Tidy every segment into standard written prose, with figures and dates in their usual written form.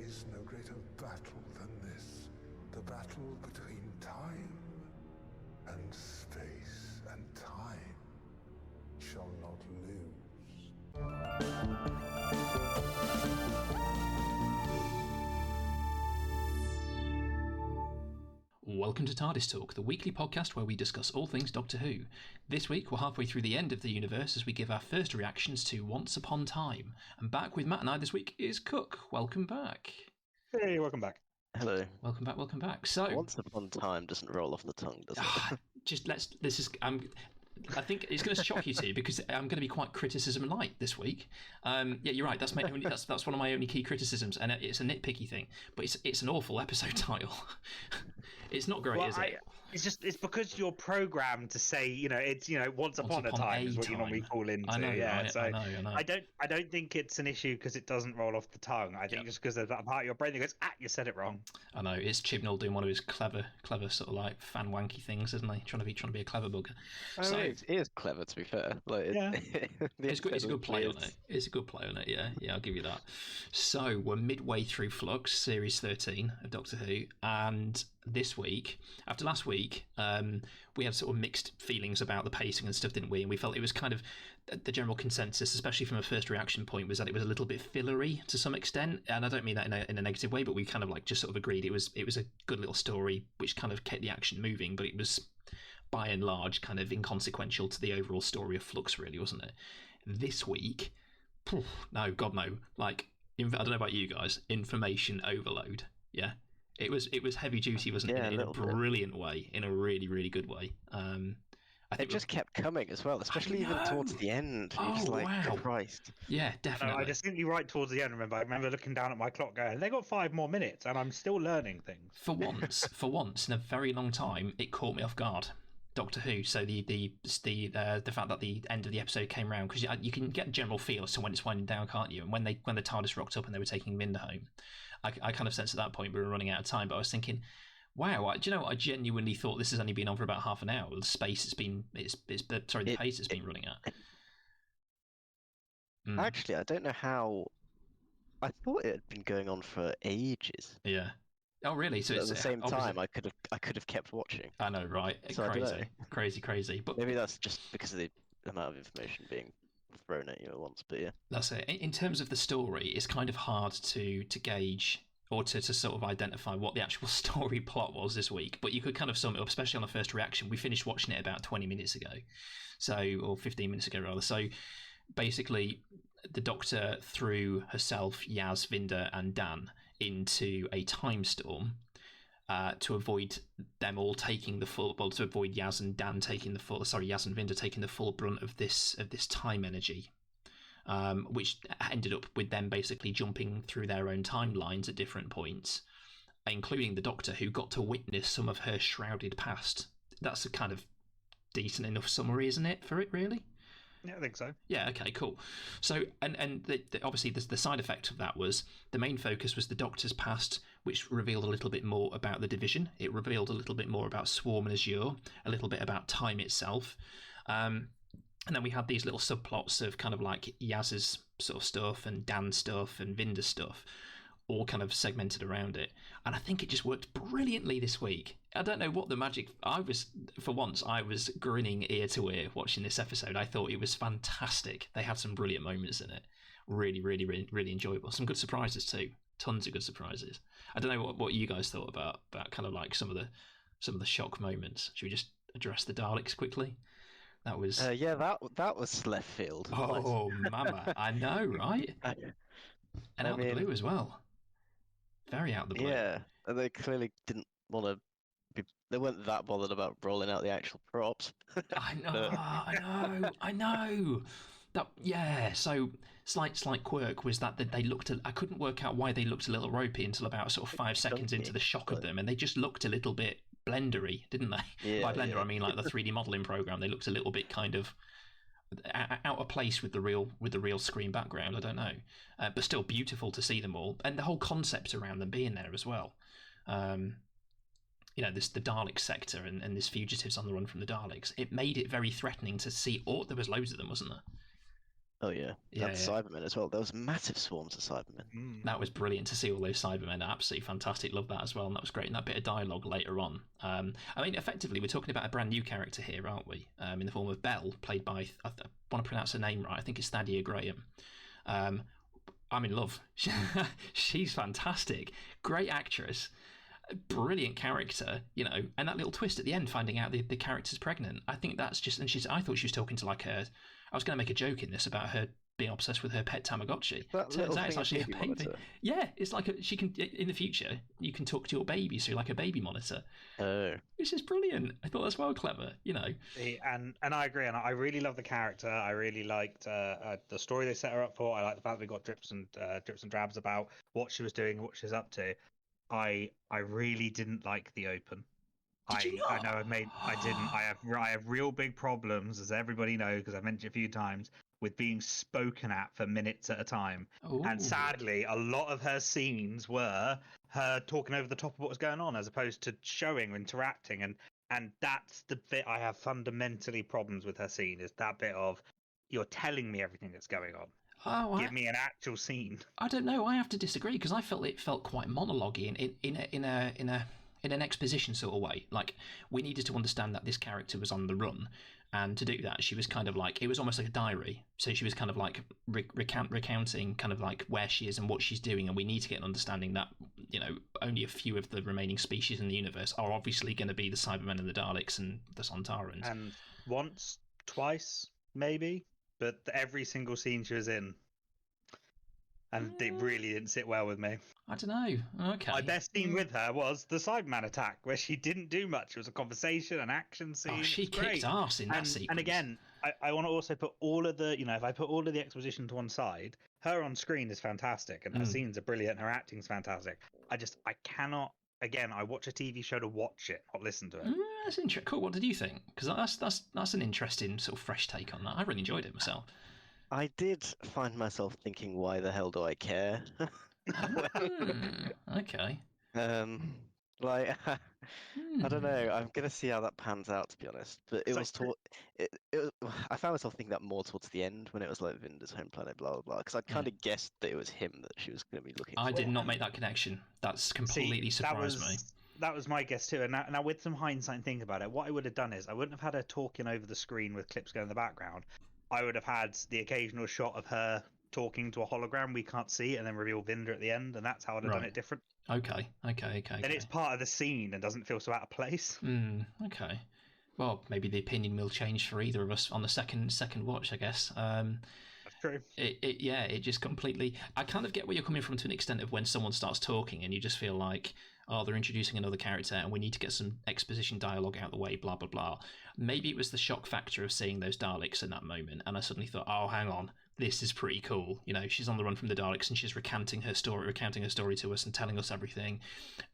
is no greater battle than this. The battle between time and space, and time shall not lose. Welcome to Tardis Talk, the weekly podcast where we discuss all things Doctor Who. This week, we're halfway through the end of the universe as we give our first reactions to Once Upon Time. And back with Matt and I this week is Cook. Welcome back. Hey, welcome back. Hello. Welcome back. So, Once Upon Time doesn't roll off the tongue, does it? I think it's going to shock you two because I'm going to be quite criticism light this week. Yeah, you're right. That's one of my only key criticisms, and it's a nitpicky thing. But it's an awful episode title. It's not great, is it? It's because you're programmed to say, once upon a time is what you normally call into. I know, yeah. right? So I know. I don't think it's an issue because it doesn't roll off the tongue. I think just because of that part of your brain that goes, you said it wrong. I know. It's Chibnall doing one of his clever sort of like fan wanky things, isn't he? Trying to be a clever bugger. So it is clever, to be fair. It's a good play on it. It's a good play on it. Yeah, I'll give you that. So we're midway through Flux, series 13 of Doctor Who, and this week, after last week, we had sort of mixed feelings about the pacing and stuff, didn't we? And we felt it was kind of the general consensus, especially from a first reaction point, was that it was a little bit fillery to some extent. And I don't mean that in a negative way, but we kind of like just sort of agreed it was a good little story which kind of kept the action moving, but it was by and large kind of inconsequential to the overall story of Flux, really, wasn't it? This week, no, God no. Like, I don't know about you guys, information overload. Yeah. It was heavy duty, wasn't it? In a brilliant way, in a really, really good way. I think it just kept coming as well, especially even towards the end. Oh, just like, wow. Christ. Yeah, definitely. I distinctly right towards the end. I remember looking down at my clock going, they got 5 more minutes, and I'm still learning things. For once in a very long time, it caught me off guard. Doctor Who. So the fact that the end of the episode came round, because you can get a general feel as to when it's winding down, can't you? And when the TARDIS rocked up and they were taking Minda home, I kind of sensed at that point we were running out of time. But I was thinking, wow, do you know what? I genuinely thought this has only been on for about half an hour. The pace it's been running at. Actually, I don't know how. I thought it had been going on for ages. Yeah. Oh, really? So at the same time, I could have kept watching. I know, right? So Crazy. But maybe that's just because of the amount of information being thrown at you at once. But yeah, that's it. In terms of the story, it's kind of hard to gauge or to sort of identify what the actual story plot was this week. But you could kind of sum it up, especially on the first reaction. We finished watching it about 20 minutes ago, or 15 minutes ago rather. So basically, the Doctor threw herself, Yaz, Vinda, and Dan into a time storm to avoid them all taking the full. Well, to avoid Yaz and Vinda taking the full brunt of this time energy, which ended up with them basically jumping through their own timelines at different points, including the Doctor, who got to witness some of her shrouded past. That's a kind of decent enough summary, isn't it, for it, really? Yeah, I think so. Yeah, okay, cool. So, obviously the side effect of that was the main focus was the Doctor's past, which revealed a little bit more about the division. It revealed a little bit more about Swarm and Azure, a little bit about time itself. And then we had these little subplots of kind of like Yaz's sort of stuff and Dan's stuff and Vinda's stuff, all kind of segmented around it. And I think it just worked brilliantly this week. I don't know what the magic... I was grinning ear to ear watching this episode. I thought it was fantastic. They had some brilliant moments in it. Really, really, really, really enjoyable. Some good surprises too. Tons of good surprises. I don't know what you guys thought about kind of like some of the shock moments. Should we just address the Daleks quickly? That was... that was left field. Oh, mama. I know, right? And out the blue as well. Very out the blue. Yeah, they clearly didn't want to be... They weren't that bothered about rolling out the actual props. I know. So slight quirk was that they looked... I couldn't work out why they looked a little ropey until about sort of 5 seconds into the shock of them, and they just looked a little bit blendery, didn't they? Yeah, By blender, I mean like the 3D modelling program. They looked a little bit kind of out of place with the real screen background. I don't know, but still beautiful to see them all, and the whole concept around them being there as well. The Dalek sector and this fugitives on the run from the Daleks. It made it very threatening to see. There was loads of them, wasn't there? Oh yeah, Yeah, and yeah. Cybermen as well. There was massive swarms of Cybermen. That was brilliant to see all those Cybermen. Absolutely fantastic. Love that as well. And that was great. And that bit of dialogue later on. I mean, effectively, we're talking about a brand new character here, aren't we? In the form of Belle, played by, I want to pronounce her name right, I think it's Stadia Graham. I'm in love. She's fantastic. Great actress. Brilliant character, you know, and that little twist at the end, finding out the character's pregnant. I think that's just, and I thought she was talking to like her. I was going to make a joke in this about her being obsessed with her pet Tamagotchi. Turns out it's actually a baby. Monitor. Yeah, it's like she can in the future you can talk to your baby through like a baby monitor. Oh, which is brilliant. I thought that's well clever, you know. And I agree, and I really love the character. I really liked the story they set her up for. I like the fact we got drips and drabs about what she was doing, what she's up to. I really didn't like the open. Did you not? I know I didn't. I have real big problems, as everybody knows, because I've mentioned a few times, with being spoken at for minutes at a time. Ooh. And sadly, a lot of her scenes were her talking over the top of what was going on, as opposed to showing or interacting. And that's the bit I have fundamentally problems with her scene, is that bit of, you're telling me everything that's going on. Oh, Give me an actual scene. I don't know. I have to disagree, because I felt it felt quite monologue-y in an exposition sort of way. Like, we needed to understand that this character was on the run, and to do that, she was kind of like, it was almost like a diary. So she was kind of like recounting kind of like where she is and what she's doing, and we need to get an understanding that, you know, only a few of the remaining species in the universe are obviously going to be the Cybermen and the Daleks and the Sontarans. And once, twice, maybe, but every single scene she was in, and it really didn't sit well with me. I don't know. Okay. My best scene with her was the Cyberman attack, where she didn't do much. It was a conversation, an action scene. Oh, she kicked ass in that sequence. And again, I want to also put all of the, you know, if I put all of the exposition to one side, her on screen is fantastic, and her scenes are brilliant, her acting's fantastic. I cannot. Again, I watch a TV show to watch it, not listen to it. That's interesting. Cool. What did you think? Because that's an interesting sort of fresh take on that. I really enjoyed it myself. I did find myself thinking, why the hell do I care? Okay. Like, I don't know. I'm gonna see how that pans out, to be honest. But it was I found myself thinking that more towards the end, when it was like Vinder's home planet, blah blah blah. Because I kind of guessed that it was him that she was going to be looking. I did not make that connection. That's completely surprised me. That was my guess too. And now with some hindsight and thinking about it, what I would have done is I wouldn't have had her talking over the screen with clips going in the background. I would have had the occasional shot of her talking to a hologram we can't see, and then reveal Vinder at the end, and that's how I'd have done it different. Okay. Then it's part of the scene and doesn't feel so out of place. Okay. Well, maybe the opinion will change for either of us on the second watch, I guess. That's true. It just completely. I kind of get where you're coming from to an extent of when someone starts talking and you just feel like, oh, they're introducing another character and we need to get some exposition dialogue out of the way, blah, blah, blah. Maybe it was the shock factor of seeing those Daleks in that moment, and I suddenly thought, oh, hang on, this is pretty cool. You know, she's on the run from the Daleks and she's recounting her story to us and telling us everything.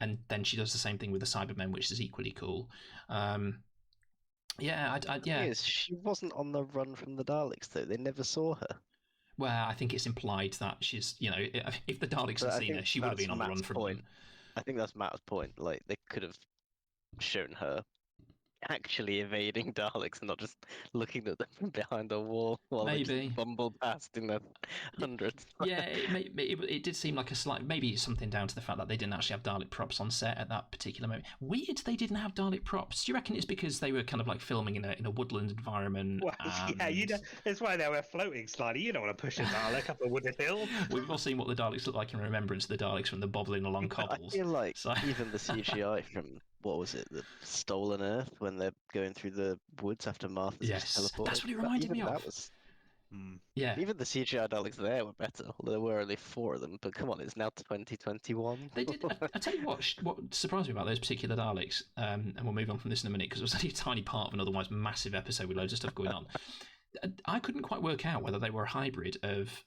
And then she does the same thing with the Cybermen, which is equally cool. Yeah. She wasn't on the run from the Daleks, though. They never saw her. Well, I think it's implied that she's, you know, if the Daleks had seen her, she would have been on the run from them. I think that's Matt's point. Like, they could have shown her actually evading Daleks and not just looking at them from behind a wall while they just bumbled past in the hundreds. Yeah, it did seem like a slight, maybe something down to the fact that they didn't actually have Dalek props on set at that particular moment. Weird they didn't have Dalek props. Do you reckon it's because they were kind of like filming in a woodland environment? Well, yeah, that's why they were floating slightly. You don't want to push a Dalek up a wooded hill. We've all seen what the Daleks look like in Remembrance of the Daleks when they're bobbling along cobbles. I feel like even the CGI from, what was it, the Stolen Earth, when they're going through the woods after Martha's teleported. That's what it reminded me of. Yeah. Even the CGI Daleks there were better, although there were only 4 of them. But come on, it's now 2021. They did. I tell you what surprised me about those particular Daleks, and we'll move on from this in a minute because it was only a tiny part of an otherwise massive episode with loads of stuff going on. I couldn't quite work out whether they were a hybrid of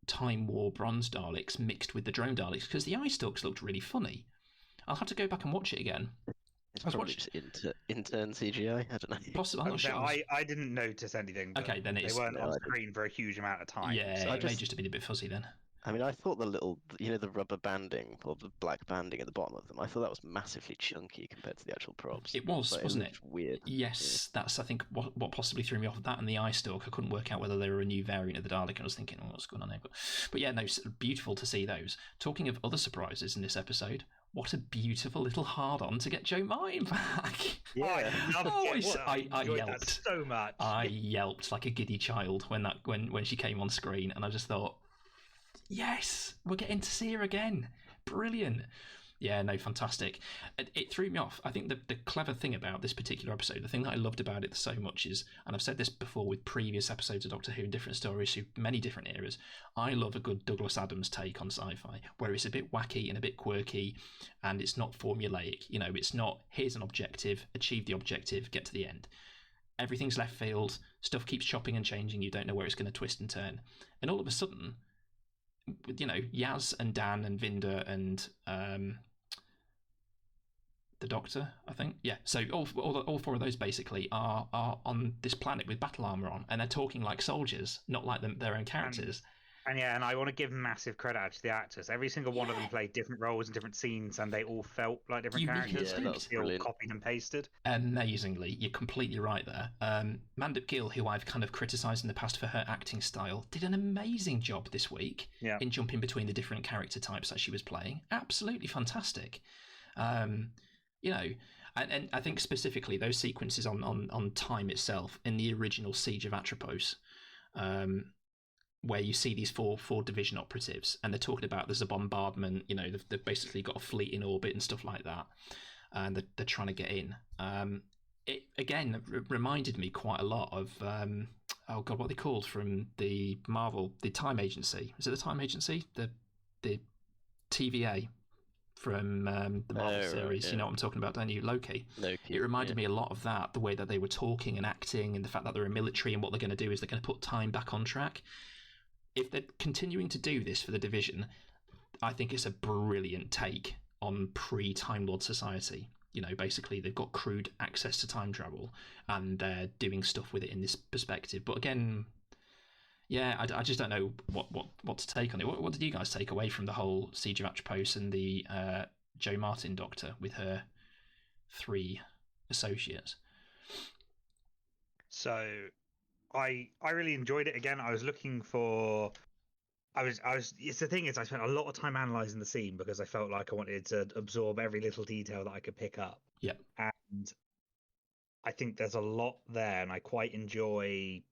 Time War Bronze Daleks mixed with the drone Daleks, because the eye stalks looked really funny. I'll have to go back and watch it again. It's probably just intern CGI. I don't know. Possibly, I'm not sure. I didn't notice anything. Okay, then they weren't on screen for a huge amount of time. Yeah, so it may just have been a bit fuzzy then. I mean, I thought the little, the rubber banding or the black banding at the bottom of them, I thought that was massively chunky compared to the actual props. It was, Like, wasn't it? looked weird. Yes, that's I think what possibly threw me off. That and the eye stalk. I couldn't work out whether they were a new variant of the Dalek. I was thinking, what's going on there? But yeah, no, beautiful to see those. Talking of other surprises in this episode, what a beautiful little hard-on to get Joe Martin back. Yeah, I loved it. I enjoyed yelped that so much. I yelped like a giddy child when she came on screen, and I just thought, yes, we're getting to see her again. Brilliant. Yeah, no, fantastic. It threw me off. I think the clever thing about this particular episode, the thing that I loved about it so much is, and I've said this before with previous episodes of Doctor Who and different stories through many different eras, I love a good Douglas Adams take on sci-fi, where it's a bit wacky and a bit quirky, and it's not formulaic. It's not, here's an objective, achieve the objective, get to the end. Everything's left field, stuff keeps chopping and changing, you don't know where it's going to twist and turn. And all of a sudden, Yaz and Dan and Vinda and the Doctor, I think. Yeah, so all four of those basically are on this planet with battle armor on, and they're talking like soldiers, not like their own characters. And I want to give massive credit to the actors. Every single one of them played different roles in different scenes, and they all felt like different characters. Yeah, that's they all brilliant. copied and pasted. Amazingly, you're completely right there. Mandip Gill, who I've kind of criticised in the past for her acting style, did an amazing job this week in jumping between the different character types that she was playing. Absolutely fantastic. And I think specifically those sequences on time itself in the original Siege of Atropos, where you see these four division operatives, and they're talking about there's a bombardment. They've basically got a fleet in orbit and stuff like that, and they're trying to get in. It again reminded me quite a lot of oh god, what they called from the Marvel, the Time Agency. Is it the Time Agency? The TVA. From the Marvel series, you know what I'm talking about, don't you? Loki. It reminded me a lot of that, the way that they were talking and acting, and the fact that they're a military, and what they're going to do is they're going to put time back on track. If they're continuing to do this for the division, I think it's a brilliant take on pre-Time Lord society. Basically they've got crude access to time travel, and they're doing stuff with it in this perspective. But again, yeah, I just don't know what to take on it. What did you guys take away from the whole Siege of Atropos and the Jo Martin Doctor with her 3 associates? So, I really enjoyed it. Again, I was looking for. It's the thing is, I spent a lot of time analysing the scene because I felt like I wanted to absorb every little detail that I could pick up. Yeah. And I think there's a lot there, and I quite enjoy.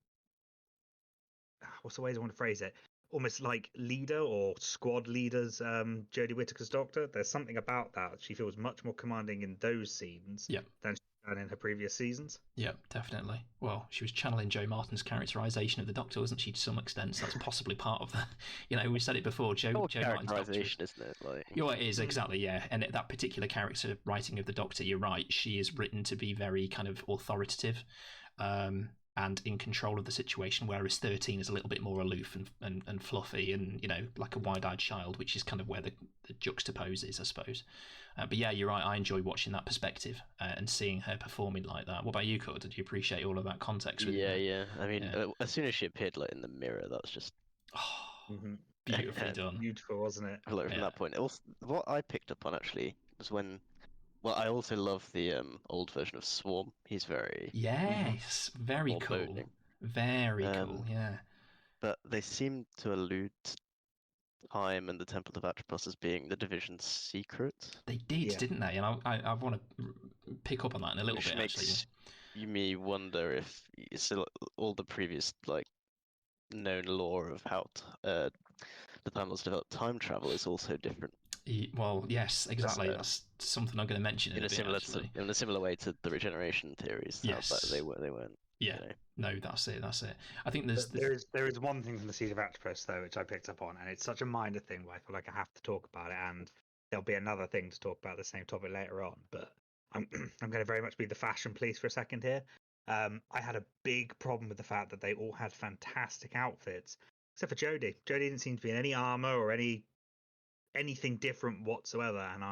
What's the way I want to phrase it? Almost like leader or squad leaders, Jodie Whittaker's Doctor. There's something about that. She feels much more commanding in those scenes than she's done in her previous seasons. Yeah, definitely. Well, she was channeling Jo Martin's characterisation of the Doctor, wasn't she, to some extent? So that's possibly part of the... we said it before, Jo Martin's Doctor... isn't it? It is, exactly, yeah. And that particular character writing of the Doctor, you're right, she is written to be very kind of authoritative. And in control of the situation, whereas 13 is a little bit more aloof and fluffy and, like a wide-eyed child, which is kind of where the juxtapose is, I suppose. But yeah, you're right, I enjoy watching that perspective and seeing her performing like that. What about you, Cord? Did you appreciate all of that context? Yeah. I mean, as soon as she appeared in the mirror, that's just... beautifully done. Beautiful, wasn't it? From that point. Also, what I picked up on, actually, was when... Well, I also love the old version of Swarm. He's very... Yes, very cool. Boding. Very cool, yeah. But they seem to allude to time and the Temple of Atropos as being the division's secret. They did, didn't they? And I want to pick up on that in a little bit, makes me wonder if all the previous, known lore of how the Time Lords developed time travel is also different. Well, yes, exactly. That's something I'm going to mention in a similar way to the regeneration theories. Yes, they weren't. Yeah, no, that's it. I think there is one thing from the Siege of Atropos though, which I picked up on, and it's such a minor thing, but I feel like I have to talk about it, and there'll be another thing to talk about the same topic later on. But I'm going to very much be the fashion police for a second here. I had a big problem with the fact that they all had fantastic outfits, except for Jodie. Jodie didn't seem to be in any armor or anything different whatsoever, and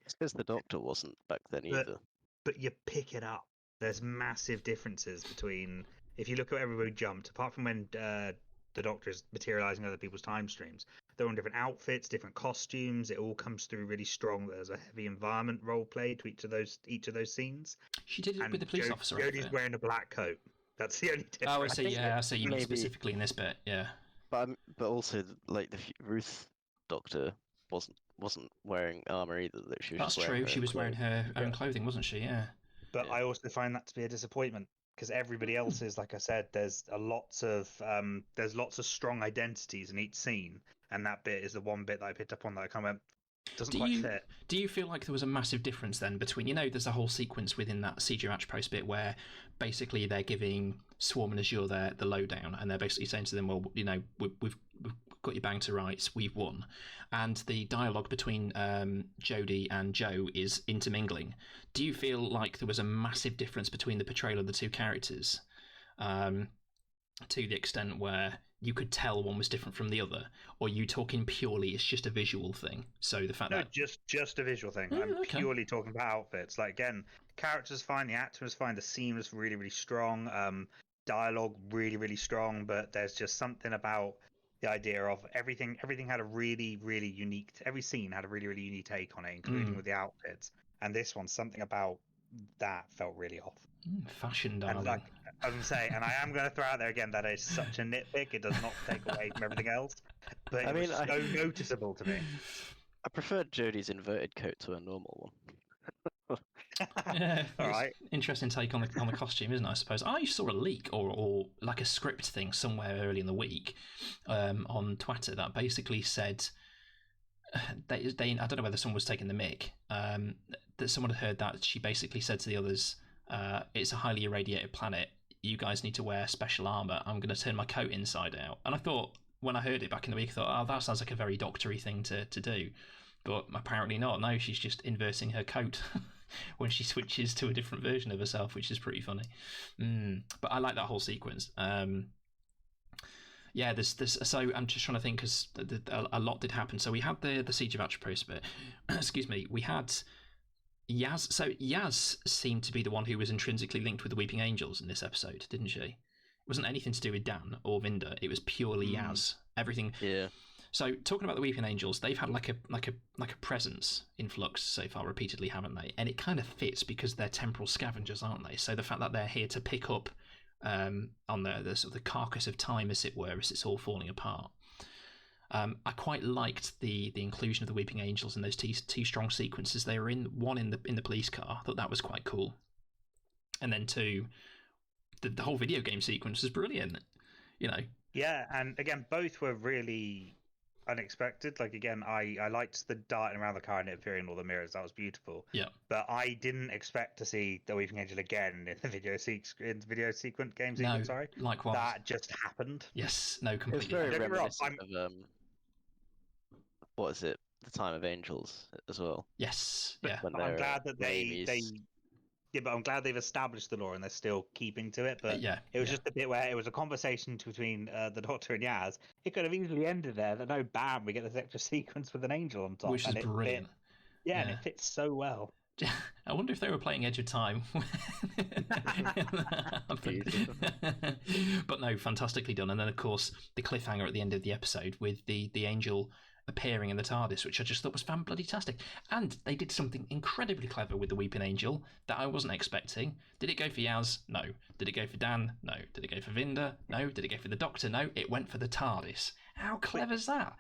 It's because the Doctor wasn't back then either. But you pick it up. There's massive differences between, if you look at everybody jumped, apart from when the Doctor is materializing other people's time streams, they're on different outfits, different costumes. It all comes through really strong. There's a heavy environment role play to each of those scenes. She did it with the police officer Jodie's outfit. wearing a black coat. That's the only difference. Oh, I see. Yeah, I see. You mean maybe- specifically in this bit, yeah. But also, like Ruth Doctor wasn't wearing armor either. Though. She was That's just wearing true. She was wearing her own Yeah. clothing, wasn't she? Yeah. But Yeah. I also find that to be a disappointment because everybody else is, like I said, there's lots of strong identities in each scene, and that bit is the one bit that I picked up on that I kind of went, doesn't quite fit. Do you feel like there was a massive difference then between, there's a whole sequence within that CG Match Post bit where basically they're giving Swarm and Azure the lowdown, and they're basically saying to them, well, we've got your bang to rights, we've won. And the dialogue between Jodie and Joe is intermingling. Do you feel like there was a massive difference between the portrayal of the two characters to the extent where you could tell one was different from the other? Or are you talking purely it's just a visual thing? So the fact No, that... just a visual thing. Oh, I'm okay. purely talking about outfits. Like, again, characters fine, the acting was fine, the scene was really, really strong, dialogue really, really strong, but there's just something about the idea of everything had a really, really unique... Every scene had a really, really unique take on it, including with the outfits. And this one, something about that felt really off. Fashion, darling. And like I was going to say, and I am going to throw out there again that is such a nitpick. It does not take away from everything else, but it was so noticeable to me. I preferred Jodie's inverted coat to a normal one. Yeah, All right. Interesting take on the costume, isn't it? I suppose I saw a leak or like a script thing somewhere early in the week on Twitter that basically said they I don't know whether someone was taking the mic, that someone had heard that she basically said to the others, it's a highly irradiated planet, you guys need to wear special armor, I'm going to turn my coat inside out. And I thought, when I heard it back in the week, I thought, oh, that sounds like a very doctory thing to do, but apparently not. No, she's just inversing her coat when she switches to a different version of herself, which is pretty funny. But I like that whole sequence. Yeah, there's so I'm just trying to think because a lot did happen. So we had the Siege of Atropos bit. Excuse me. We had Yaz. So Yaz seemed to be the one who was intrinsically linked with the Weeping Angels in this episode, didn't she? It wasn't anything to do with Dan or Vinda. It was purely Yaz. Everything. Yeah. So talking about the Weeping Angels, they've had like a presence in Flux so far repeatedly, haven't they? And it kind of fits because they're temporal scavengers, aren't they? So the fact that they're here to pick up on the sort of the carcass of time, as it were, as it's all falling apart. I quite liked the inclusion of the Weeping Angels in those two strong sequences they were in. One in the police car, I thought that was quite cool, and then two, the whole video game sequence was brilliant. Yeah, and again, both were really unexpected. Like, again, I liked the darting around the car and it appearing in all the mirrors. That was beautiful. Yeah. But I didn't expect to see the Weeping Angel again in the video sequence game sequence. Sorry, likewise. That just happened. Yes, no, It's completely. very Don't get me wrong, reminiscent of what is it? The Time of Angels as well. Yes, yeah. When I'm they're, glad that but I'm glad they've established the lore and they're still keeping to it. But Yeah, it was yeah. just a bit where it was a conversation between the Doctor and Yaz. It could have easily ended there. That no, bam, we get this extra sequence with an angel on top, Which is brilliant. And it fits so well. I wonder if they were playing Edge of Time. But no, fantastically done. And then, of course, the cliffhanger at the end of the episode with the angel appearing in the TARDIS, which I just thought was fan-bloody-tastic. And they did something incredibly clever with the Weeping Angel that I wasn't expecting. Did it go for Yaz? No. Did it go for Dan? No. Did it go for Vinda? No. Did it go for the Doctor? No. It went for the TARDIS. How clever is that?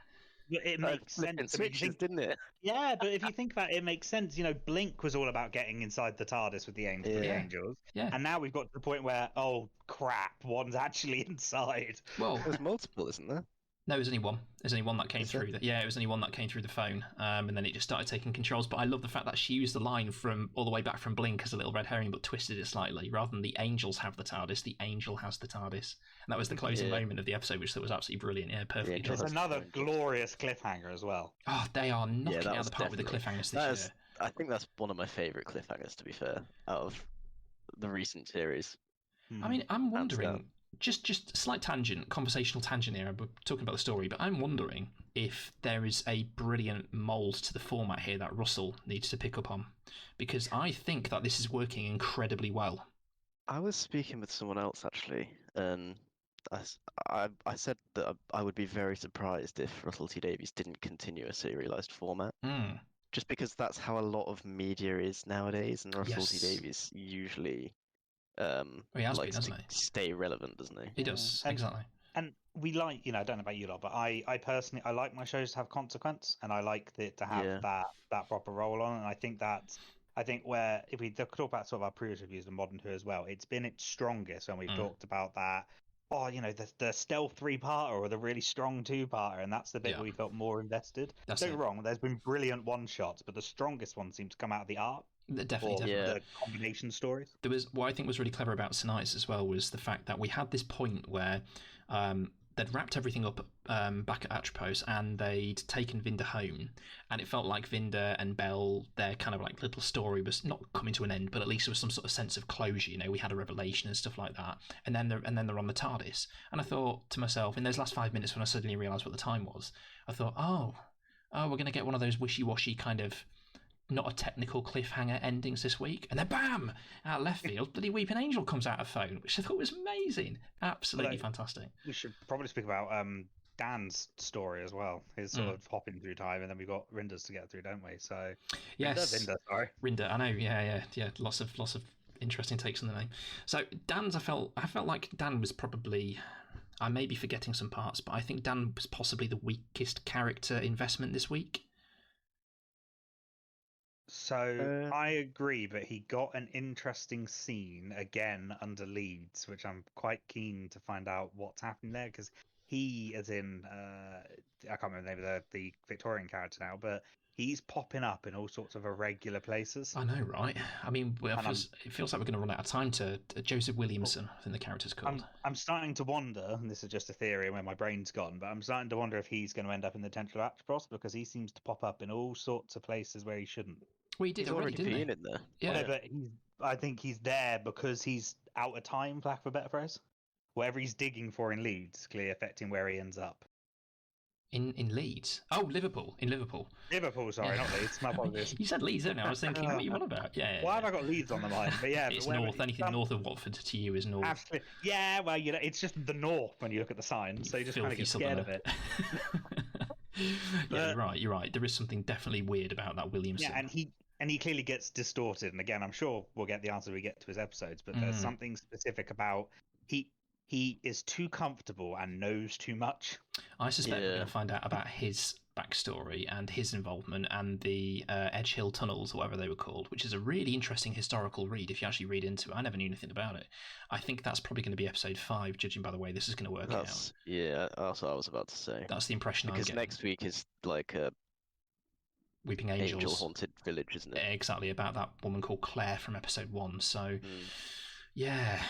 It makes sense. Switches, didn't it? Yeah, but if you think about it, it makes sense. Blink was all about getting inside the TARDIS with the angels. Yeah. And now we've got to the point where, oh crap, one's actually inside. Well, There's multiple, isn't there? no, there's only one. There's only one that came Is through. It was only one that came through the phone, and then it just started taking controls. But I love the fact that she used the line from all the way back from Blink as a little red herring, but twisted it slightly. Rather than the angels have the TARDIS, the angel has the TARDIS, and that was the closing moment of the episode, which was absolutely brilliant. Yeah, perfectly Yeah, done. There's another glorious cliffhanger as well. Oh, they are knocking that it out of was the park with the definitely- cliffhangers this year. I think that's one of my favourite cliffhangers, to be fair, out of the recent series. I mean, I'm Hands wondering, down. just slight tangent, conversational tangent here. We're talking about the story, but I'm wondering if there is a brilliant mould to the format here that Russell needs to pick up on, because I think that this is working incredibly well. I was speaking with someone else actually, and I said that I would be very surprised if Russell T Davies didn't continue a serialized format, just because that's how a lot of media is nowadays, and Russell T Yes. Davies usually He has been, likes to hasn't he? stay relevant, doesn't he? He does, exactly. And we like, I don't know about you lot, but I personally, I like my shows to have consequence, and I like it to have that proper roll on. And I think where, if we talk about sort of our previous reviews of Modern Who as well, it's been its strongest when we've talked about that. Oh, the stealth 3-parter or the really strong 2-parter, and that's the bit where we felt more invested. Don't get wrong, there's been brilliant one-shots, but the strongest ones seem to come out of the art. Definitely. The combination stories. There was what I think was really clever about tonight's as well was the fact that we had this point where they'd wrapped everything up back at Atropos and they'd taken Vinda home, and it felt like Vinda and Belle, their kind of like little story was not coming to an end, but at least there was some sort of sense of closure. We had a revelation and stuff like that, and then they're on the Tardis, and I thought to myself in those last 5 minutes when I suddenly realised what the time was, I thought, oh, we're going to get one of those wishy-washy kind of not a technical cliffhanger endings this week, and then bam, out of left field, bloody Weeping Angel comes out of phone, which I thought was amazing, absolutely fantastic. We should probably speak about Dan's story as well, his sort of hopping through time, and then we've got Rinda's to get through, don't we? So yes, Rinda, I know, yeah, lots of interesting takes on the name. So Dan's, I felt like Dan was probably, I may be forgetting some parts, but I think Dan was possibly the weakest character investment this week. So I agree, but he got an interesting scene again under Leeds, which I'm quite keen to find out what's happening there, because he, as in, I can't remember the name of the Victorian character now, but he's popping up in all sorts of irregular places. I know, right? I mean, it feels like we're going to run out of time to Joseph Williamson, I think the character's called. I'm starting to wonder, and this is just a theory where my brain's gone, but I'm starting to wonder if he's going to end up in the Temple of Atropos, because he seems to pop up in all sorts of places where he shouldn't. Well, he did already, didn't he? In there. Yeah, but I think he's there because he's out of time, for lack of a better phrase. Whatever he's digging for in Leeds, clearly affecting where he ends up. In Leeds? Oh, Liverpool. In Liverpool. Liverpool, sorry, not Leeds. My apologies. You said Leeds, didn't you? I was thinking, what are you on about? Yeah. Why have I got Leeds on the mind? But yeah, it's north. Anything north of Watford to you is north. Absolutely. Yeah, well, it's just the north when you look at the signs, so you just kind of get scared of it. Yeah, you're right. There is something definitely weird about that Williamson. Yeah, and he clearly gets distorted. And again, I'm sure we'll get the answer when we get to his episodes, but there's something specific about he is too comfortable and knows too much. I suspect we're going to find out about his backstory and his involvement and the Edge Hill tunnels, or whatever they were called, which is a really interesting historical read if you actually read into it. I never knew anything about it. I think that's probably going to be episode 5, judging by the way this is going to work out. Yeah, that's what I was about to say. That's the impression I'm getting. Because next week is like a Weeping Angels. Angel haunted village, isn't it? Exactly, about that woman called Claire from episode 1. So, yeah.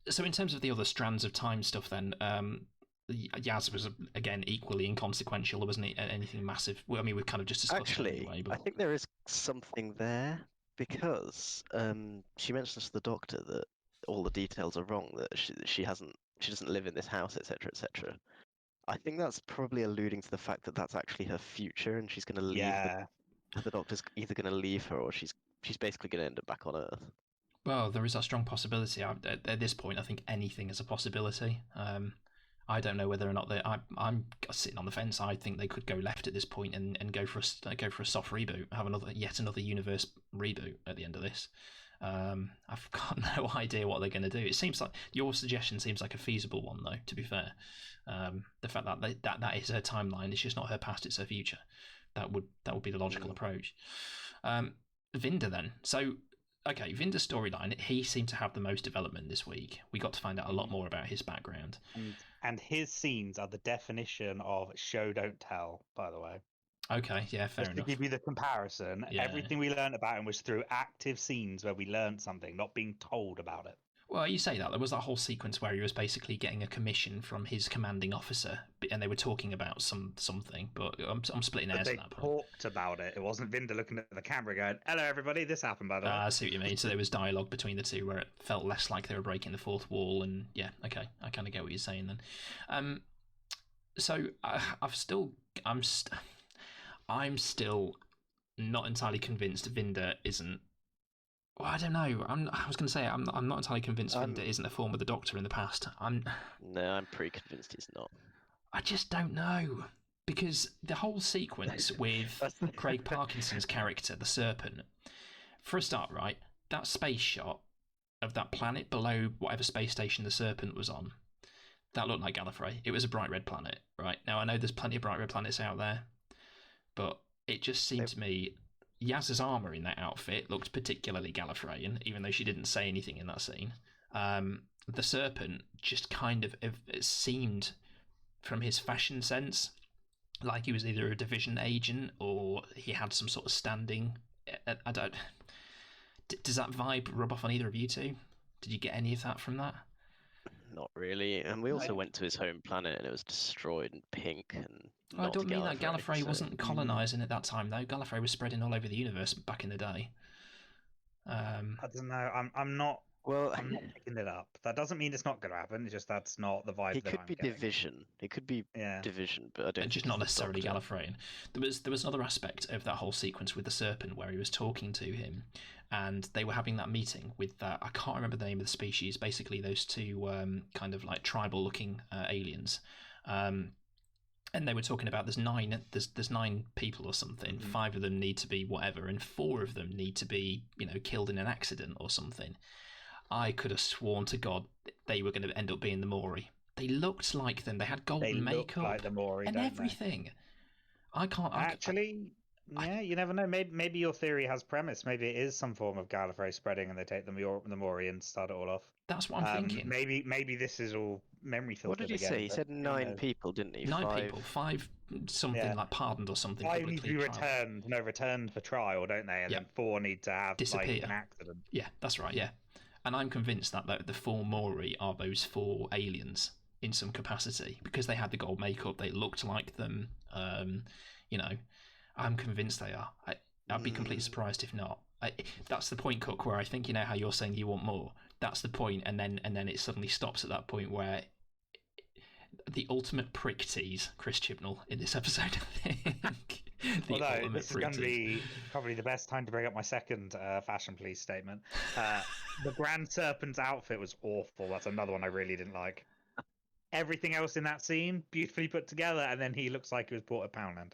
So in terms of the other strands of time stuff, then Yaz was again equally inconsequential. There wasn't anything massive. Well, I mean, we've kind of just discussed it anyway. But I think there is something there because she mentions to the doctor that all the details are wrong. That she doesn't live in this house, etc., etc. I think that's probably alluding to the fact that that's actually her future, and she's going to leave. Yeah. The doctor's either going to leave her, or she's basically going to end up back on Earth. Well, there is a strong possibility. At this point, I think anything is a possibility. I don't know whether or not I'm sitting on the fence. I think they could go left at this point and go for a soft reboot, have yet another universe reboot at the end of this. I've got no idea what they're going to do. It seems like your suggestion seems like a feasible one, though. To be fair, the fact that is her timeline, it's just not her past; it's her future. That would be the logical approach. Vinda then. So, okay, Vinda's storyline. He seemed to have the most development this week. We got to find out a lot more about his background. And his scenes are the definition of show don't tell. By the way. Okay, yeah, fair enough. To give you the comparison, everything we learned about him was through active scenes where we learned something, not being told about it. Well, you say that. There was that whole sequence where he was basically getting a commission from his commanding officer, and they were talking about something, but I'm splitting hairs at that point. They talked about it. It wasn't Vinda looking at the camera going, hello, everybody, this happened, by the way. I see what you mean. So there was dialogue between the two where it felt less like they were breaking the fourth wall, and yeah, okay, I kind of get what you're saying then. So I'm still not entirely convinced Vinda isn't Well, I don't know. I was going to say I'm not entirely convinced Vinda isn't a form of the Doctor in the past. No, I'm pretty convinced he's not. I just don't know, because the whole sequence with Craig Parkinson's character, the Serpent, for a start, right? That space shot of that planet below whatever space station the Serpent was on, that looked like Gallifrey. It was a bright red planet, right? Now I know there's plenty of bright red planets out there, but it just seemed to me Yaz's armor in that outfit looked particularly Gallifreyan, even though she didn't say anything in that scene. The Serpent just kind of it seemed, from his fashion sense, like he was either a division agent or he had some sort of standing. I don't. Does that vibe rub off on either of you two? Did you get any of that from that? Not really. And we also went to his home planet and it was destroyed and pink and. I don't mean that Gallifrey wasn't colonising at that time, though. Gallifrey was spreading all over the universe back in the day. I don't know. I'm not. Well, I'm not picking it up. That doesn't mean it's not going to happen. It's just that's not the vibe. He could be division. It could be division, but I don't. Just not necessarily Gallifreyan. There was another aspect of that whole sequence with the Serpent where he was talking to him, and they were having that meeting with that. I can't remember the name of the species. Basically, those two kind of like tribal-looking aliens. And they were talking about there's nine people or something. Mm-hmm. 5 of them need to be whatever, and 4 of them need to be killed in an accident or something. I could have sworn to God they were going to end up being the Mori. They looked like them. They had golden makeup like the Mori, and everything. They? I can't actually. You never know. Maybe your theory has premise. Maybe it is some form of Gallifrey spreading, and they take the Mori and start it all off. That's what I'm thinking. Maybe this is all memory filtered. What did he say? He said 9 people, didn't he? 9 people, 5 something like pardoned or something. 5 need to be returned for trial, don't they? And then 4 need to have like an accident. Yeah, that's right. Yeah. And I'm convinced that the 4 Mori are those 4 aliens in some capacity because they had the gold makeup. They looked like them. I'm convinced they are. I'd be completely surprised if not. That's the point, Cook, where I think how you're saying you want more. That's the point, and then it suddenly stops at that point where the ultimate prick tease Chris Chibnall in this episode. I think. Although this is going to be probably the best time to bring up my second fashion police statement. The Grand Serpent's outfit was awful. That's another one I really didn't like. Everything else in that scene, beautifully put together, and then he looks like he was bought at Poundland.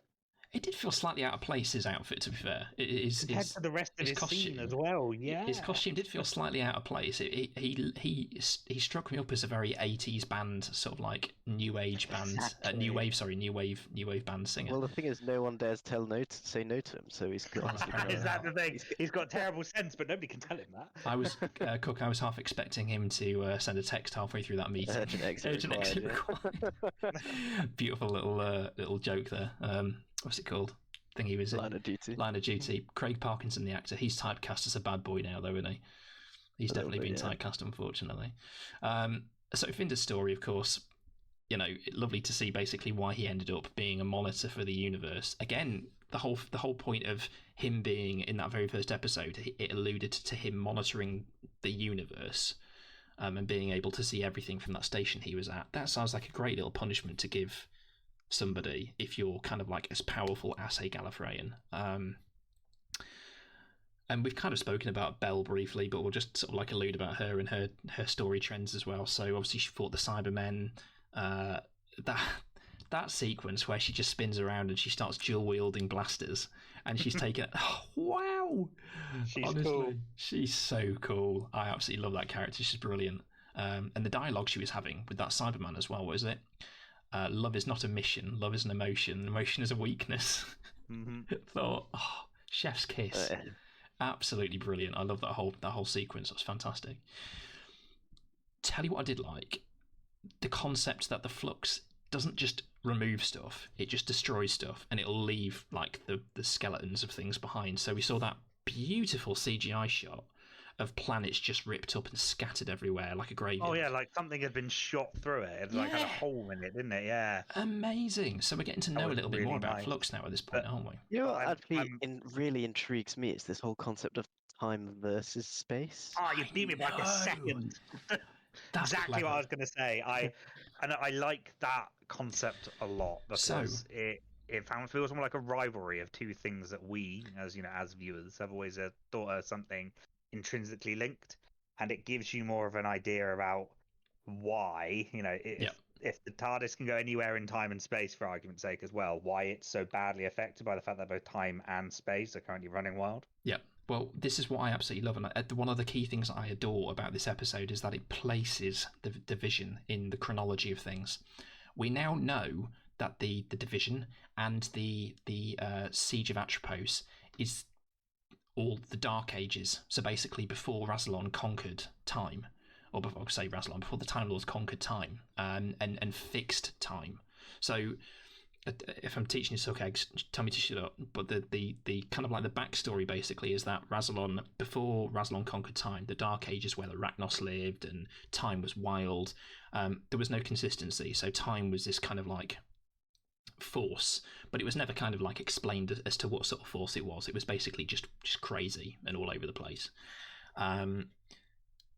It did feel slightly out of place, his outfit, to be fair. Compared to the rest of his costume scene as well, yeah. His costume did feel slightly out of place. He struck me up as a very 80s band, sort of like new age band, new wave band singer. Well, the thing is, no one dares say no to him, so he's got. Is that the thing? He's got terrible sense, but nobody can tell him that. I was Cook. I was half expecting him to send a text halfway through that meeting. Urgent exit required. Beautiful little joke there. What's it called? I think he was in Line of Duty. Line of Duty. Craig Parkinson, the actor, he's typecast as a bad boy now, though, isn't he? He's definitely been typecast, unfortunately. So Finder's story, of course, lovely to see basically why he ended up being a monitor for the universe. Again, the whole point of him being in that very first episode, it alluded to him monitoring the universe and being able to see everything from that station he was at. That sounds like a great little punishment to give somebody if you're kind of like as powerful as a Gallifreyan. And we've kind of spoken about Belle briefly, but we'll just sort of like allude about her and her story trends as well. So obviously she fought the Cybermen. That sequence where she just spins around and she starts dual wielding blasters and she's taken wow, honestly, cool. She's so cool. I absolutely love that character. She's brilliant. And the dialogue she was having with that Cyberman as well, what is it? Love is not a mission. Love is an emotion. Emotion is a weakness. Mm-hmm. Thought, chef's kiss. Absolutely brilliant. I love that whole sequence. That was fantastic. Tell you what I did like. The concept that the flux doesn't just remove stuff, it just destroys stuff, and it'll leave like the skeletons of things behind. So we saw that beautiful CGI shot of planets just ripped up and scattered everywhere like a graveyard. Oh yeah, like something had been shot through it. It like had a hole in it, didn't it? Yeah. Amazing. So we're getting to know a little bit more about Flux now at this point, aren't we? You know what actually really intrigues me is this whole concept of time versus space. You beat me by like a second. That's exactly clever. What I was going to say. I like that concept a lot because it feels more like a rivalry of two things that we, as as viewers, have always thought are something intrinsically linked, and it gives you more of an idea about why, if the TARDIS can go anywhere in time and space, for argument's sake, as well, why it's so badly affected by the fact that both time and space are currently running wild. Yeah. Well, this is what I absolutely love, and one of the key things I adore about this episode is that it places the division in the chronology of things. We now know that the division and the siege of Atropos is all the Dark Ages. So basically, before Rassilon conquered time, or before the Time Lords conquered time, and fixed time. So, if I'm teaching you suck eggs, tell me to shut up. But the kind of like the backstory basically is that Rassilon, before Rassilon conquered time, the Dark Ages where the Ragnos lived and time was wild. There was no consistency, so time was this kind of like force, but it was never kind of like explained as to what sort of force it was. It was basically just crazy and all over the place.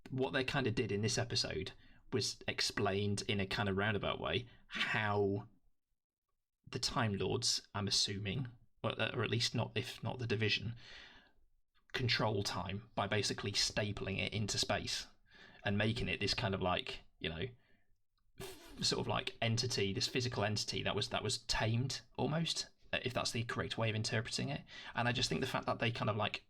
What they kind of did in this episode was explained in a kind of roundabout way how the Time Lords, I'm assuming, or at least not, if not the division, control time by basically stapling it into space and making it this kind of like, sort of like entity, this physical entity that was tamed almost, if that's the correct way of interpreting it. And I just think the fact that they kind of like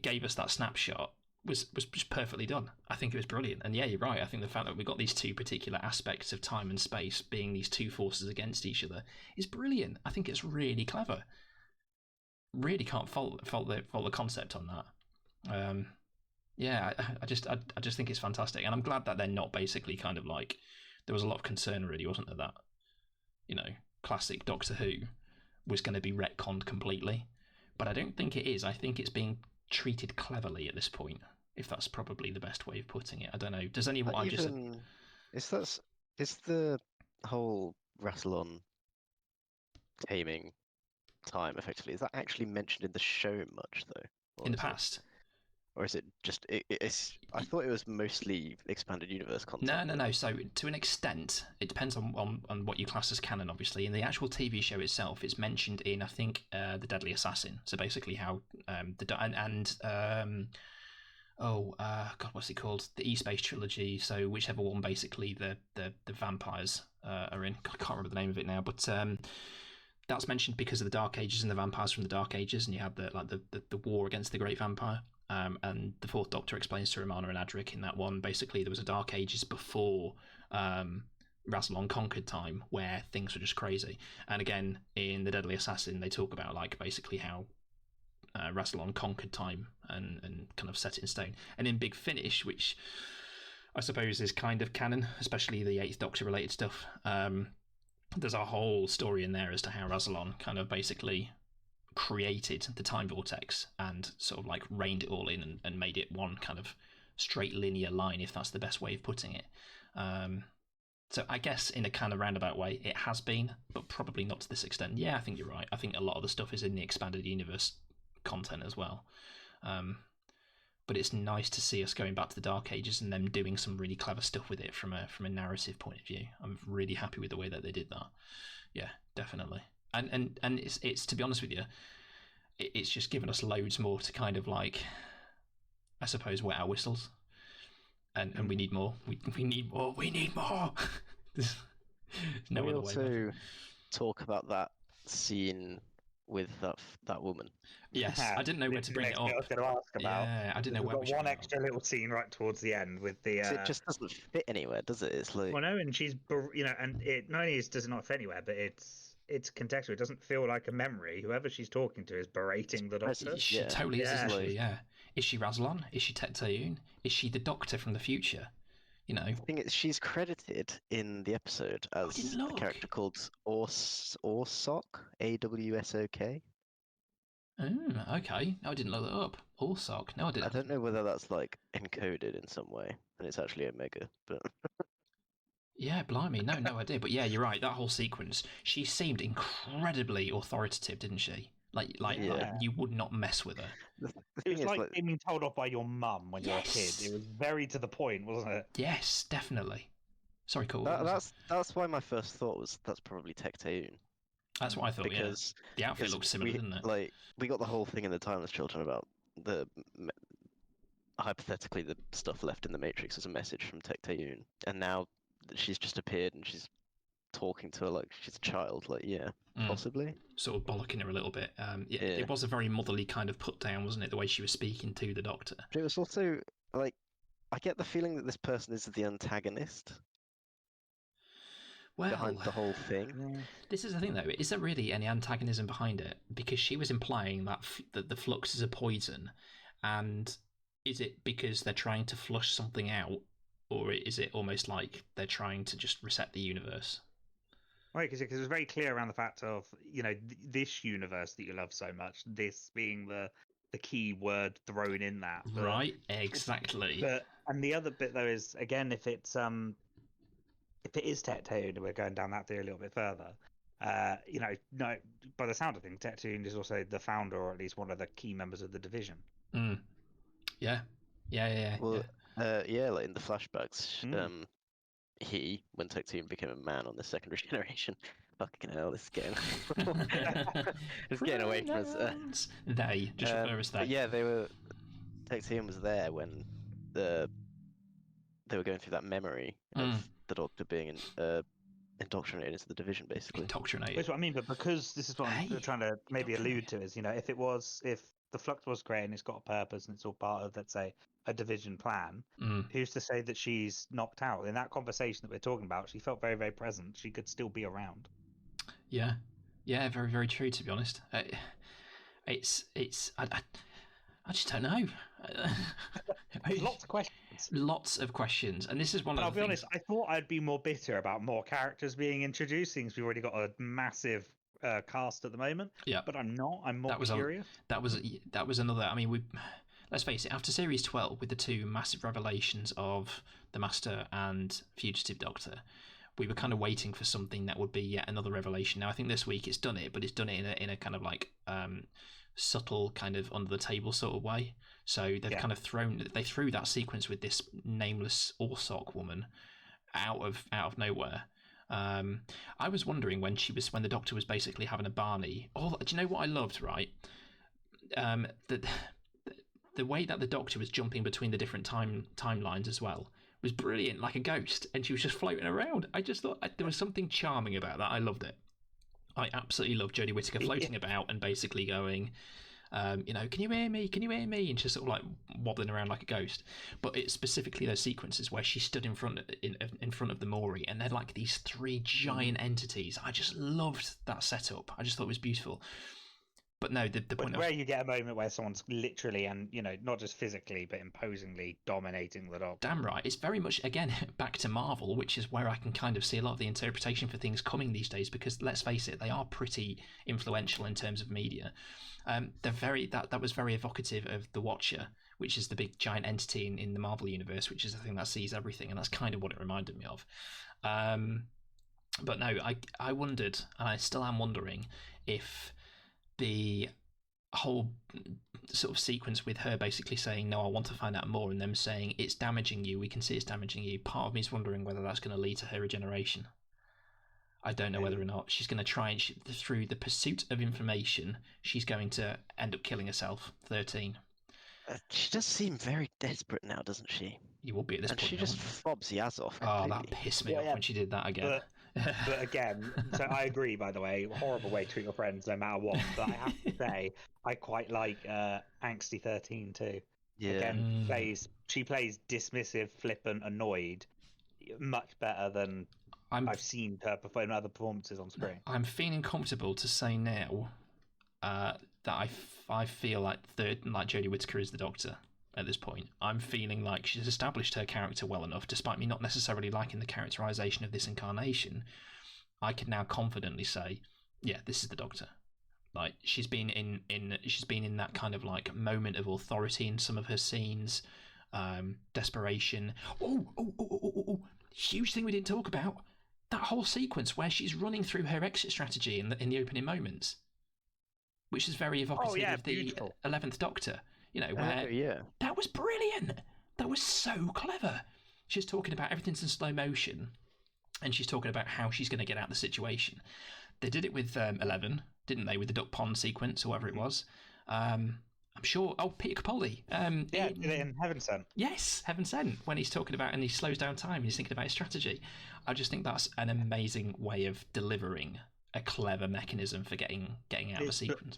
gave us that snapshot was just perfectly done. I think it was brilliant. And yeah, you're right. I think the fact that we got these two particular aspects of time and space being these two forces against each other is brilliant. I think it's really clever. Really can't fault the concept on that. Yeah, I just think it's fantastic, and I'm glad that they're not basically kind of like, there was a lot of concern already, wasn't there, that classic Doctor Who was going to be retconned completely, but I don't think it is. I think it's being treated cleverly at this point, if that's probably the best way of putting it. I don't know. Does anyone? Is the whole Rassilon taming time effectively, is that actually mentioned in the show much though? In the past? Or is it just it's? I thought it was mostly expanded universe content. No. So to an extent, it depends on what you class as canon. Obviously, in the actual TV show itself, it's mentioned in, I think, the Deadly Assassin. So basically, how God, what's it called? The E-Space trilogy. So whichever one, basically, the vampires are in. I can't remember the name of it now, but that's mentioned because of the Dark Ages and the vampires from the Dark Ages, and you had the war against the Great Vampire. And the Fourth Doctor explains to Romana and Adric in that one, basically there was a Dark Ages before Rassilon conquered time where things were just crazy. And again, in The Deadly Assassin, they talk about like basically how Rassilon conquered time and kind of set it in stone. And in Big Finish, which I suppose is kind of canon, especially the Eighth Doctor related stuff, there's a whole story in there as to how Rassilon kind of basically created the time vortex and sort of like reined it all in and made it one kind of straight linear line, if that's the best way of putting it. So I guess in a kind of roundabout way it has been, but probably not to this extent. Yeah, I think you're right. I think a lot of the stuff is in the expanded universe content as well. But it's nice to see us going back to the Dark Ages and them doing some really clever stuff with it from a narrative point of view. I'm really happy with the way that they did that. Yeah, definitely. And it's to be honest with you, it's just given us loads more to kind of like, I suppose, wet our whistles, and we need more. We need more. We need more. There's no we other also way talk about that scene with that woman. Yes, I didn't know where to bring it up. I was going to ask about. Yeah, I didn't know where. We've got one extra little scene right towards the end with the. It just doesn't fit anywhere, does it? It's like. Well, no, and she's, and it not only does it not fit anywhere, but it's contextual. It doesn't feel like a memory. Whoever she's talking to is berating the Doctor. She totally is, isn't she? Yeah. Is she Rassilon? Is she Tecteun? Is she the Doctor from the future? The thing is, she's credited in the episode as a character called Awsok, AWSOK. Oh, okay. No, I didn't look that up. Awsok. No, I didn't. I don't know whether that's like encoded in some way, and it's actually Omega, but. Yeah, blimey, no idea. But yeah, you're right. That whole sequence, she seemed incredibly authoritative, didn't she? Like you would not mess with her. It was like being told off by your mum when you were a kid. It was very to the point, wasn't it? Yes, definitely. Sorry, Cole. That's why my first thought was that's probably Tecteun. That's what I thought. Because the outfit looked similar, didn't it? Like we got the whole thing in the Timeless Children about the hypothetically the stuff left in the Matrix as a message from Tecteun, and now she's just appeared and she's talking to her like she's a child. Like, yeah, possibly. Sort of bollocking her a little bit. Yeah, it was a very motherly kind of put down, wasn't it? The way she was speaking to the Doctor. But it was also like, I get the feeling that this person is the antagonist. Well, behind the whole thing. This is the thing, though. Is there really any antagonism behind it? Because she was implying that the flux is a poison, and is it because they're trying to flush something out, or is it almost like they're trying to just reset the universe? Right, because it was very clear around the fact of, this universe that you love so much, this being the key word thrown in that. But, right, exactly. And the other bit, though, is, again, if it is Tecteun, we're going down that theory a little bit further. No, by the sound of things, Tecteun is also the founder, or at least one of the key members of the division. Yeah. Well, like in the flashbacks, when Tecteun became a man on the secondary generation, fucking hell, this is getting, it's getting away from us. They just refer us that. Yeah, Tecteun was there when they were going through that memory of the Doctor being indoctrinated into the division, basically. Indoctrinated. That's what I mean, but because this is what I'm trying to maybe allude to is, if the flux was great and it's got a purpose and it's all part of, let's say, a division plan, who's to say that she's knocked out? In that conversation that we're talking about, she felt very, very present. She could still be around. Yeah, very, very true, to be honest. I just don't know. Lots of questions. Lots of questions, and this is one of the things. I'll be honest, I thought I'd be more bitter about more characters being introduced, since we've already got a massive cast at the moment. Yeah, but I'm not. I'm more curious. That was another. I mean, let's face it. After Series 12, with the two massive revelations of the Master and Fugitive Doctor, we were kind of waiting for something that would be yet another revelation. Now, I think this week it's done it, but it's done it in a kind of like subtle, kind of under the table sort of way. So they've kind of threw that sequence with this nameless Orsock woman out of nowhere. I was wondering when the Doctor was basically having a Barney. Oh, do you know what I loved? Right, the way that the Doctor was jumping between the different timelines as well was brilliant, like a ghost, and she was just floating around. I just thought there was something charming about that. I loved it. I absolutely love Jodie Whittaker floating about and basically going, can you hear me? Can you hear me? And just sort of like wobbling around like a ghost. But it's specifically those sequences where she stood in front of the Maury, and they're like these three giant entities. I just loved that setup. I just thought it was beautiful. But no, the point where you get a moment where someone's literally and not just physically but imposingly dominating the Doctor. Damn right. It's very much, again, back to Marvel, which is where I can kind of see a lot of the interpretation for things coming these days, because let's face it, they are pretty influential in terms of media. That was very evocative of the Watcher, which is the big giant entity in the Marvel universe, which is the thing that sees everything, and that's kind of what it reminded me of. But no, I wondered, and I still am wondering, if the whole sort of sequence with her basically saying, no, I want to find out more, and them saying, it's damaging you, we can see it's damaging you, part of me is wondering whether that's going to lead to her regeneration. I don't know whether or not she's going to try and, through the pursuit of information, she's going to end up killing herself. 13. She does seem very desperate now, doesn't she? You will be at this point. And she just fobs Yaz off. Oh, that pissed me off when she did that again. But again, so I agree, by the way, horrible way to treat your friends no matter what. But I have to say, I quite like Angsty 13 too. Yeah. Again, she plays dismissive, flippant, annoyed much better than I've seen her perform in other performances on screen. I'm feeling comfortable to say now that I feel like Jodie Whittaker is the Doctor at this point. I'm feeling like she's established her character well enough, despite me not necessarily liking the characterization of this incarnation. I can now confidently say, yeah, this is the Doctor. Like, she's been in that kind of like moment of authority in some of her scenes, desperation. Oh, huge thing we didn't talk about. That whole sequence where she's running through her exit strategy in the opening moments, which is very evocative of the beautiful. 11th Doctor. That was brilliant. That was so clever. She's talking about everything's in slow motion, and she's talking about how she's going to get out of the situation. They did it with 11, didn't they, with the Duck Pond sequence or whatever it was. And I'm sure. Oh, Peter Capaldi. In Heaven Sent. Yes, Heaven Sent. When he's talking about and he slows down time, he's thinking about his strategy. I just think that's an amazing way of delivering a clever mechanism for getting out of a sequence.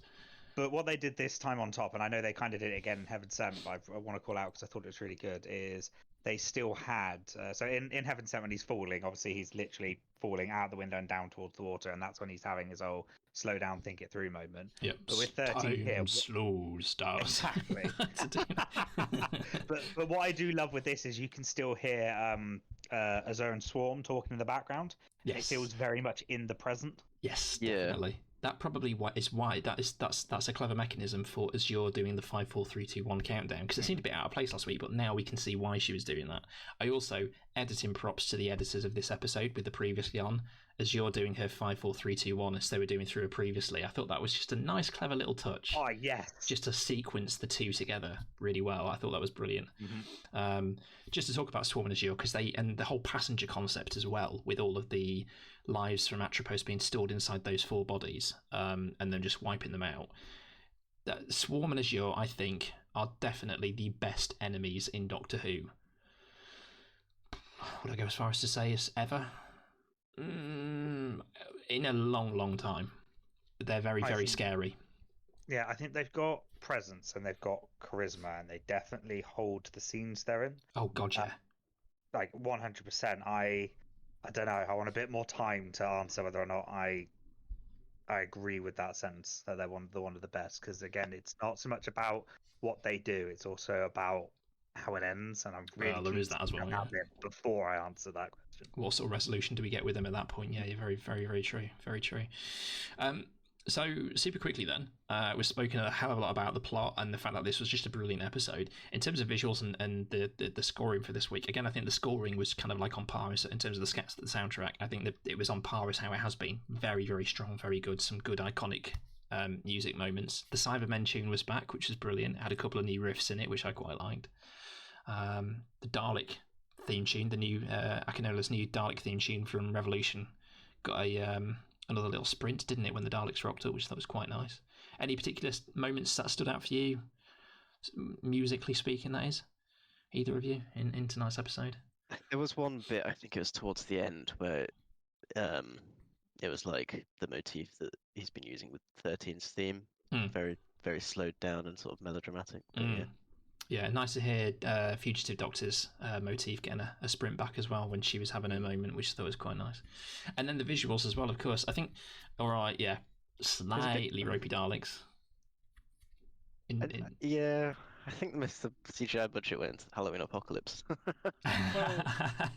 But what they did this time on top, and I know they kind of did it again in Heaven Sent, but I want to call out because I thought it was really good, is they still had... so in Heaven Sent, when he's falling, obviously he's literally falling out the window and down towards the water, and that's when he's having his whole slow down, think it through moment. Yep. But with 13 here... slows down. Exactly. but what I do love with this is you can still hear Azure and Swarm talking in the background. Yes. It feels very much in the present. Yes, definitely. That probably is why that's a clever mechanism for Azure doing the 5, 4, 3, 2, 1 countdown, because it seemed a bit out of place last week, but now we can see why she was doing that. I also editing props to the editors of this episode with the previously on Azure doing her 5, 4, 3, 2, 1 as they were doing through her previously. I thought that was just a nice, clever little touch. Oh yes, just to sequence the two together really well. I thought that was brilliant. Mm-hmm. Just to talk about Swarm and Azure, because and the whole passenger concept as well, with all of the lives from Atropos being stored inside those 4 bodies, and then just wiping them out. Swarm and Azure, I think, are definitely the best enemies in Doctor Who. Would I go as far as to say as ever? In a long, long time. They're very scary. Yeah, I think they've got presence and they've got charisma, and they definitely hold the scenes they're in. Oh God, yeah. Like 100%. I don't know. I want a bit more time to answer whether or not I agree with that sentence that they're one of the best. Because again, it's not so much about what they do; it's also about how it ends. And I'm really there is that as well. Yeah. Before I answer that question, what sort of resolution do we get with them at that point? Yeah, you're very, very, very true. Very true. So super quickly then, we've spoken a hell of a lot about the plot and the fact that this was just a brilliant episode. In terms of visuals and the scoring for this week, again, I think the scoring was kind of like on par in terms of the soundtrack. I think that it was on par as how it has been. Very, very strong, very good. Some good iconic music moments. The Cybermen tune was back, which was brilliant. It had a couple of new riffs in it, which I quite liked. The Dalek theme tune, the new Akinola's new Dalek theme tune from Revolution, got another little sprint, didn't it, when the Daleks rocked up, which I thought was quite nice. Any particular moments that stood out for you, musically speaking, that is? Either of you in tonight's episode? There was one bit, I think it was towards the end, where it was like the motif that he's been using with 13's theme. Very, very slowed down and sort of melodramatic. But Yeah, nice to hear Fugitive Doctor's motif getting a sprint back as well when she was having her moment, which I thought was quite nice. And then the visuals as well, of course. I think, slightly ropey Daleks. Yeah, I think most of the CGI budget went into Halloween Apocalypse. I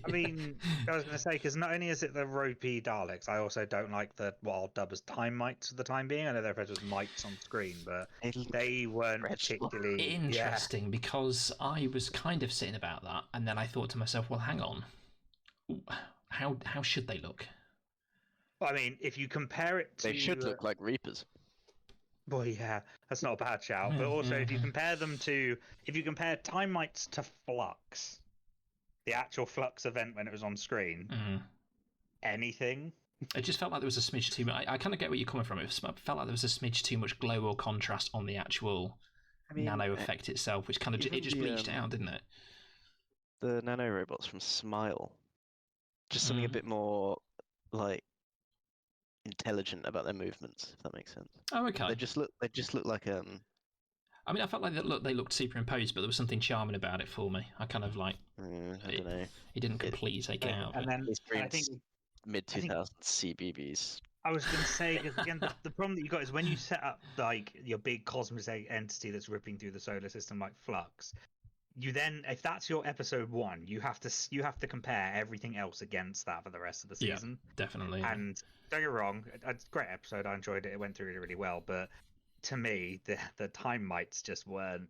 mean, I was going to say, because not only is it the ropey Daleks, I also don't like what I'll dub as time mites for the time being. I know they're referred to as mites on screen, but they weren't particularly interesting because I was kind of sitting about that, and then I thought to myself, well, hang on, how should they look? Well, I mean, if you compare it to... They should look like Reapers. Well, yeah, that's not a bad shout. But also, if you compare Time Mites to Flux, the actual Flux event when it was on screen, anything. It just felt like there was a smidge too much. I kind of get where you're coming from. It felt like there was a smidge too much glow or contrast on the actual nano effect itself, which kind of it just bleached out, didn't it? The nano robots from Smile, just something a bit more like intelligent about their movements, if that makes sense. Oh, okay. They just look like I mean, I felt like they looked superimposed, but there was something charming about it for me. I kind of like I don't know. He didn't completely take it out. And then I think mid-2000s CBBS. I was going to say, because again, the problem that you got is when you set up like your big cosmic entity that's ripping through the solar system like Flux, you then, if that's your episode 1, you have to compare everything else against that for the rest of the season. Yeah, definitely. And don't get me wrong, it's a great episode. I enjoyed it. It went through really, really well. But to me, the time mites just weren't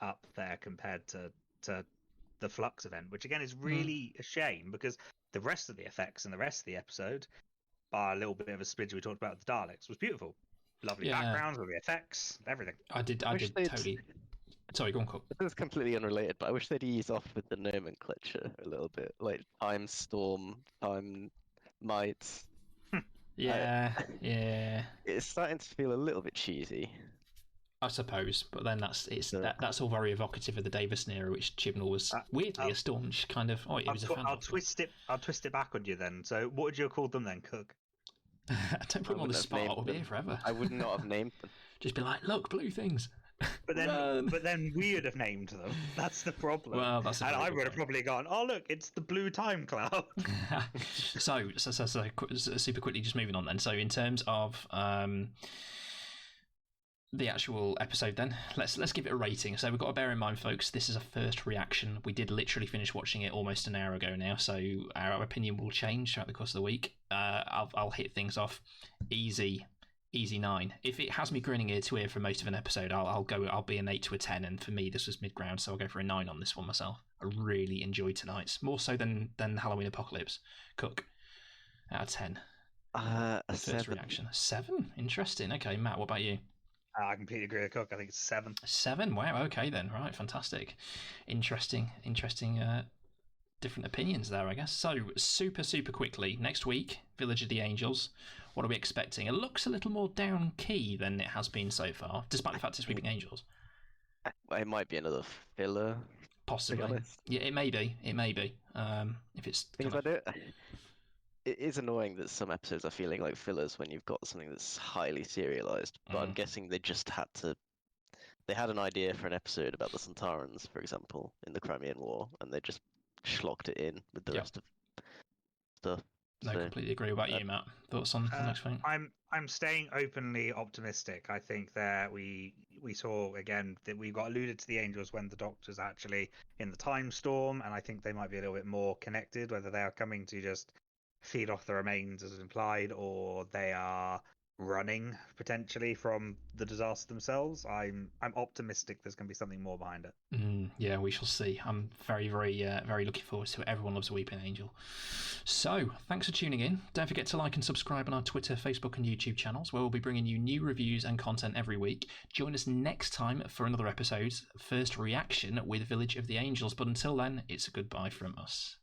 up there compared to the Flux event, which again is really a shame because the rest of the effects and the rest of the episode, bar a little bit of a smidge we talked about with the Daleks, was beautiful. Lovely backgrounds with the effects, everything. I did totally. Sorry, go on, Cook. This is completely unrelated, but I wish they'd ease off with the nomenclature a little bit, like time storm, time mites. Yeah. It's starting to feel a little bit cheesy. I suppose, but then that's all very evocative of the Davis era, which Chibnall was weirdly a staunch kind of. Oh, he was a fan. I'll twist it back on you then. So, what would you have called them then, Cook? Don't put them on the spot. We'll be here forever. I would not have named them. Just be like, look, blue things. But then we would have named them. That's the problem. Well, that's and I would have probably gone, oh look, it's the blue time cloud. so super quickly, just moving on then. So in terms of the actual episode, then let's give it a rating. So we've got to bear in mind, folks, this is a first reaction. We did literally finish watching it almost an hour ago now, so our opinion will change throughout the course of the week. I'll hit things off easy 9. If it has me grinning ear to ear for most of an episode, I'll be an 8 to a 10, and for me this was mid ground, so I'll go for a 9 on this one myself. I really enjoyed tonight's, more so than Halloween Apocalypse. Cook, out of 10. A first 7. reaction, 7. Interesting. Okay, Matt, what about you? I completely agree with Cook. I think it's 7. 7. Wow. Okay then. Right. Fantastic. Interesting. Different opinions there, I guess. So super quickly. Next week, Village of the Angels. What are we expecting? It looks a little more down key than it has been so far, despite the fact it's Weeping Angels. It might be another filler. Possibly. Yeah, it may be. If it's it is annoying that some episodes are feeling like fillers when you've got something that's highly serialized. But I'm guessing they just had to. They had an idea for an episode about the Santarans, for example, in the Crimean War, and they just schlocked it in with the rest of stuff. No, completely agree. What about you, Matt? Thoughts on the next thing? I'm staying openly optimistic. I think that we saw again that we got alluded to the Angels when the Doctor's actually in the time storm, and I think they might be a little bit more connected. Whether they are coming to just feed off the remains as implied, or they are running potentially from the disaster themselves. I'm optimistic there's going to be something more behind it. Yeah, we shall see. I'm very looking forward to it. Everyone loves a Weeping Angel. So thanks for tuning in. Don't forget to like and subscribe on our Twitter, Facebook and YouTube channels, where we'll be bringing you new reviews and content every week. Join us next time for another episode, first reaction with Village of the Angels. But until then, it's a goodbye from us.